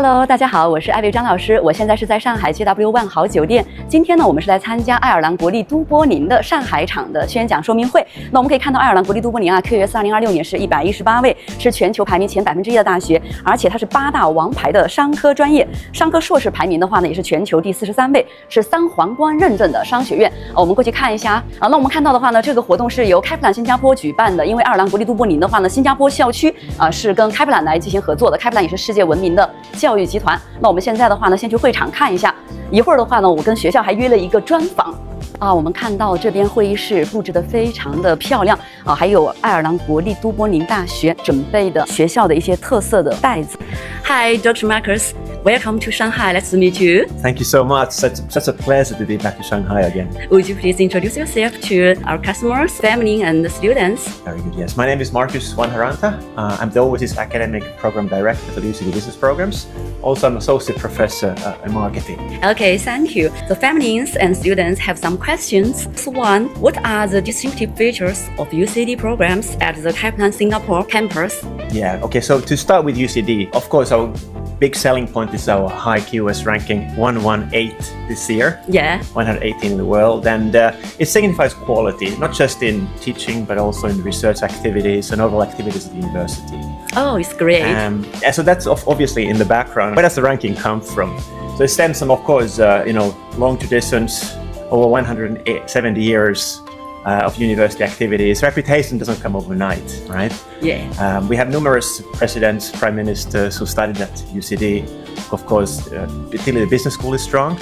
Hello， 大家好，我是艾薇张老师，我现在是在上海 JW 万豪酒店。今天呢，我们是来参加爱尔兰国立都柏林的上海场的宣讲说明会。那我们可以看到，爱尔兰国立都柏林啊 ，QS 2026年是118位，是全球排名前1%的大学，而且它是8大王牌的商科专业。商科硕士排名的话呢，也是全球第43位，是3皇冠认证的商学院。我们过去看一下啊。那我们看到的话呢，这个活动是由开普兰新加坡举办的，因为爱尔兰国立都柏林的话呢，新加坡校区是跟开普兰来进行合作的，开普兰也是世界闻名的教育集团。那我们现在的话呢，先去会场看一下。一会儿的话呢，我跟学校还约了一个专访啊。我们看到这边会议室布置得非常的漂亮啊，还有爱尔兰国立都柏林大学准备的学校的一些特色的袋子。Hi, Dr. Marcus. Welcome to Shanghai. Nice to meet you. Thank you so much. Such a pleasure to be back to Shanghai again. Would you please introduce yourself to our customers, family, and the students? Very good, yes. My name is Marcus Wanharanta. I'm the Overseas Academic Program Director for the UCD Business Programs. Also, I'm Associate Professor in Marketing. Okay, thank you. The families and students have some questions. So one, what are the distinctive features of UCD programs at the Kaplan Singapore campus? Yeah, okay, so to start with UCD, of course, our big selling point is our high QS ranking, 118 this year. Yeah. 118 in the world. And it signifies quality, not just in teaching, but also in research activities and overall activities at the university. Oh, it's great. And so that's obviously in the background. Where does the ranking come from? So it stems from, of course, long traditions, over 170 years of university activities. Reputation doesn't come overnight, right? Yeah. We have numerous presidents, prime ministers who studied at UCD. Of course, particularly the business school is strong.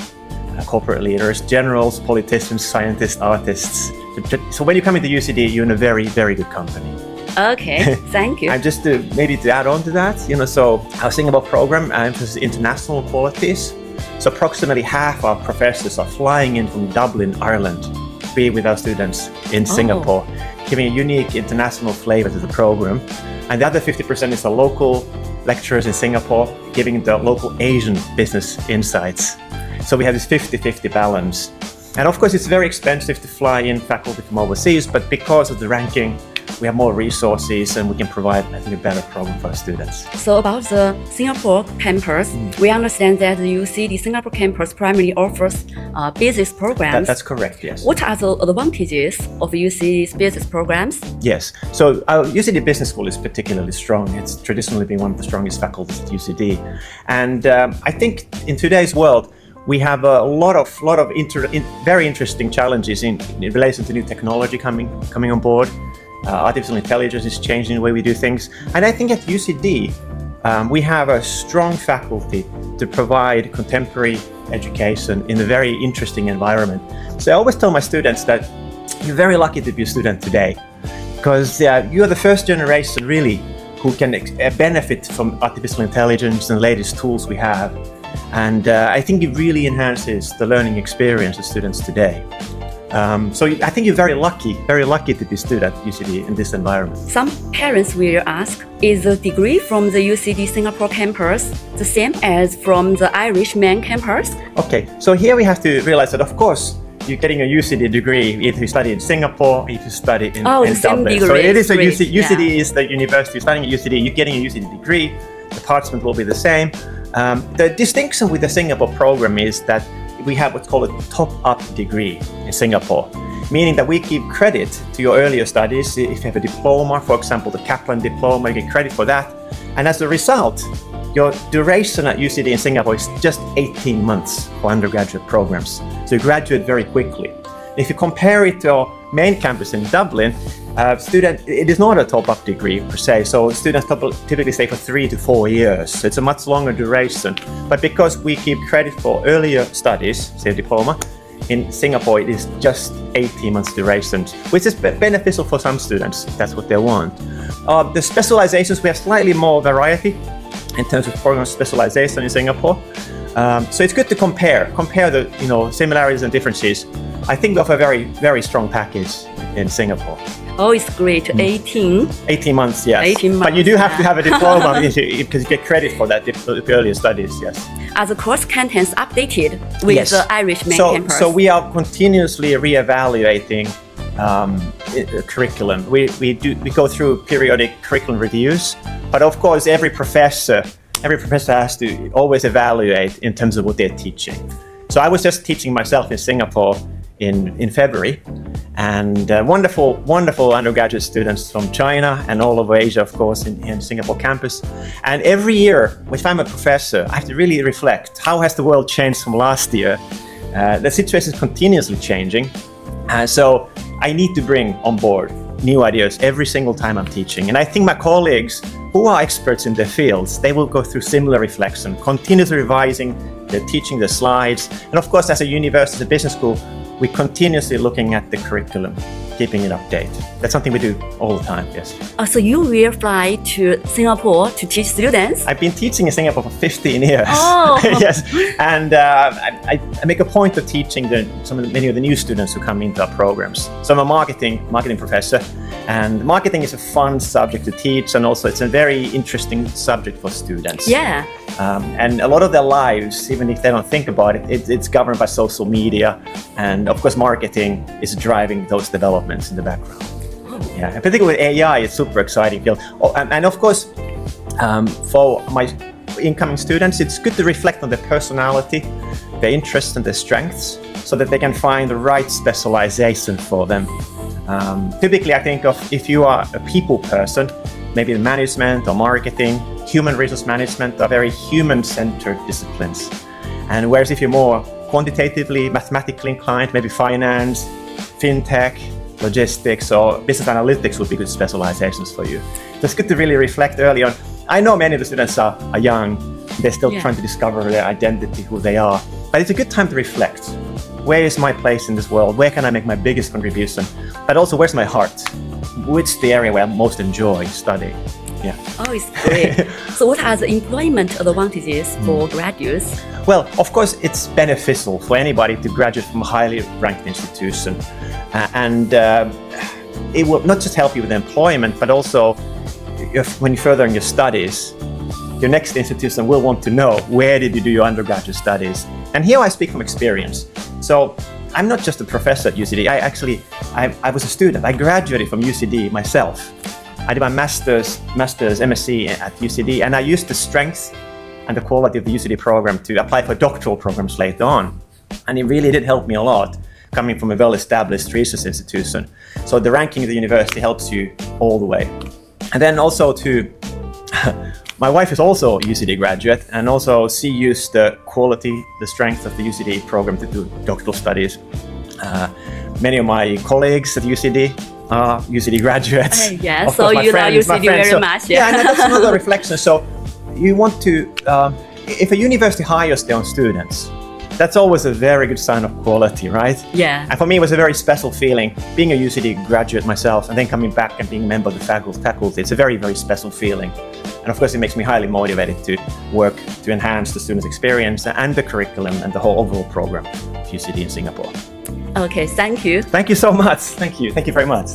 Corporate leaders, generals, politicians, scientists, artists. So when you come into UCD, you're in a very, very good company. Okay, thank you. And just to add on to that, so our Singapore program emphasizes international qualities. So approximately half our professors are flying in from Dublin, Ireland, to be with our students in Singapore, giving a unique international flavor to the program. And the other 50% is the local lecturers in Singapore, giving the local Asian business insights. So we have this 50-50 balance. And of course, it's very expensive to fly in faculty from overseas, but because of the ranking, we have more resources and we can provide, I think, a better program for our students. So about the Singapore campus, we understand that the UCD Singapore campus primarily offers business programs. That's correct, yes. What are the advantages of UCD's business programs? Yes, so our UCD Business School is particularly strong. It's traditionally been one of the strongest faculties at UCD. And I think in today's world, we have a lot of very interesting challenges in relation to new technology coming on board. Artificial intelligence is changing the way we do things. And I think at UCD, we have a strong faculty to provide contemporary education in a very interesting environment. So I always tell my students that you're very lucky to be a student today, because you're the first generation really who can benefit from artificial intelligence and the latest tools we have. And I think it really enhances the learning experience of students today. So I think you're very lucky to be a student at UCD in this environment. Some parents will ask, is the degree from the UCD Singapore campus the same as from the Irish main campus? Okay, so here we have to realize that, of course, you're getting a UCD degree if you study in Singapore or if you study in Dublin. Degree. So it is a UCD is the university. You're studying at UCD, you're getting a UCD degree. The department will be the same. The distinction with the Singapore program is that we have what's called a top-up degree in Singapore, meaning that we give credit to your earlier studies. If you have a diploma, for example, the Kaplan diploma, you get credit for that. And as a result, your duration at UCD in Singapore is just 18 months for undergraduate programs. So you graduate very quickly. If you compare it to our main campus in Dublin, it is not a top-up degree per se, so students typically stay for 3 to 4 years. It's a much longer duration. But because we keep credit for earlier studies, say a diploma, in Singapore it is just 18 months duration, which is beneficial for some students. That's what they want. The specializations, we have slightly more variety in terms of program specialization in Singapore. So it's good to compare the similarities and differences. I think we offer a very, very strong package in Singapore. Oh, it's great. 18 months, yes. 18 months. But you do have to have a diploma because you get credit for that earlier studies, yes. Are the course contents updated with the Irish main campus? So we are continuously re-evaluating curriculum. We go through periodic curriculum reviews, but of course every professor every professor has to always evaluate in terms of what they're teaching. So I was just teaching myself in Singapore in February, and wonderful undergraduate students from China and all over Asia, of course, in Singapore campus. And every year, if I'm a professor, I have to really reflect, how has the world changed from last year? The situation is continuously changing, so I need to bring on board new ideas every single time I'm teaching. And I think my colleagues who are experts in their fields, they will go through similar reflection, continuously revising their teaching, the slides. And of course, as a university, as a business school, we're continuously looking at the curriculum, keeping it updated. That's something we do all the time, yes. So you will fly to Singapore to teach students? I've been teaching in Singapore for 15 years. Oh. Yes, and I make a point of teaching many of the new students who come into our programs. So I'm a marketing professor, and marketing is a fun subject to teach, and also it's a very interesting subject for students. Yeah. And a lot of their lives, even if they don't think about it, it's governed by social media, and of course marketing is driving those developments in the background. Yeah, and particularly with AI, it's super exciting field. And of course, for my incoming students, it's good to reflect on their personality, their interests and their strengths, so that they can find the right specialization for them. Typically, I think of if you are a people person, maybe management or marketing, human resource management are very human-centered disciplines. And whereas if you're more quantitatively, mathematically inclined, maybe finance, fintech, logistics, or business analytics would be good specializations for you. So it's good to really reflect early on. I know many of the students are young, they're still trying to discover their identity, who they are. But it's a good time to reflect. Where is my place in this world? Where can I make my biggest contribution? But also, where's my heart? Which the area where I most enjoy studying? Yeah. Oh, it's great. So what are the employment advantages for graduates? Well, of course, it's beneficial for anybody to graduate from a highly ranked institution. And it will not just help you with employment, but also when you further in your studies, your next institution will want to know, where did you do your undergraduate studies? And here I speak from experience. So I'm not just a professor at UCD. I was a student. I graduated from UCD myself. I did my master's MSc at UCD, and I used the strength and the quality of the UCD program to apply for doctoral programs later on. And it really did help me a lot, coming from a well-established research institution. So the ranking of the university helps you all the way. And then also my wife is also a UCD graduate, and also she used the quality, the strength of the UCD program to do doctoral studies. Many of my colleagues at UCD are UCD graduates. Yes, so you love UCD very much. Yeah, and that's another reflection. So you want to, if a university hires their own students, that's always a very good sign of quality, right? Yeah. And for me, it was a very special feeling, being a UCD graduate myself, and then coming back and being a member of the faculty. It's a very, very special feeling. And of course, it makes me highly motivated to work to enhance the students' experience and the curriculum and the whole overall program of UCD in Singapore. Okay, thank you. Thank you so much. Thank you. Thank you very much.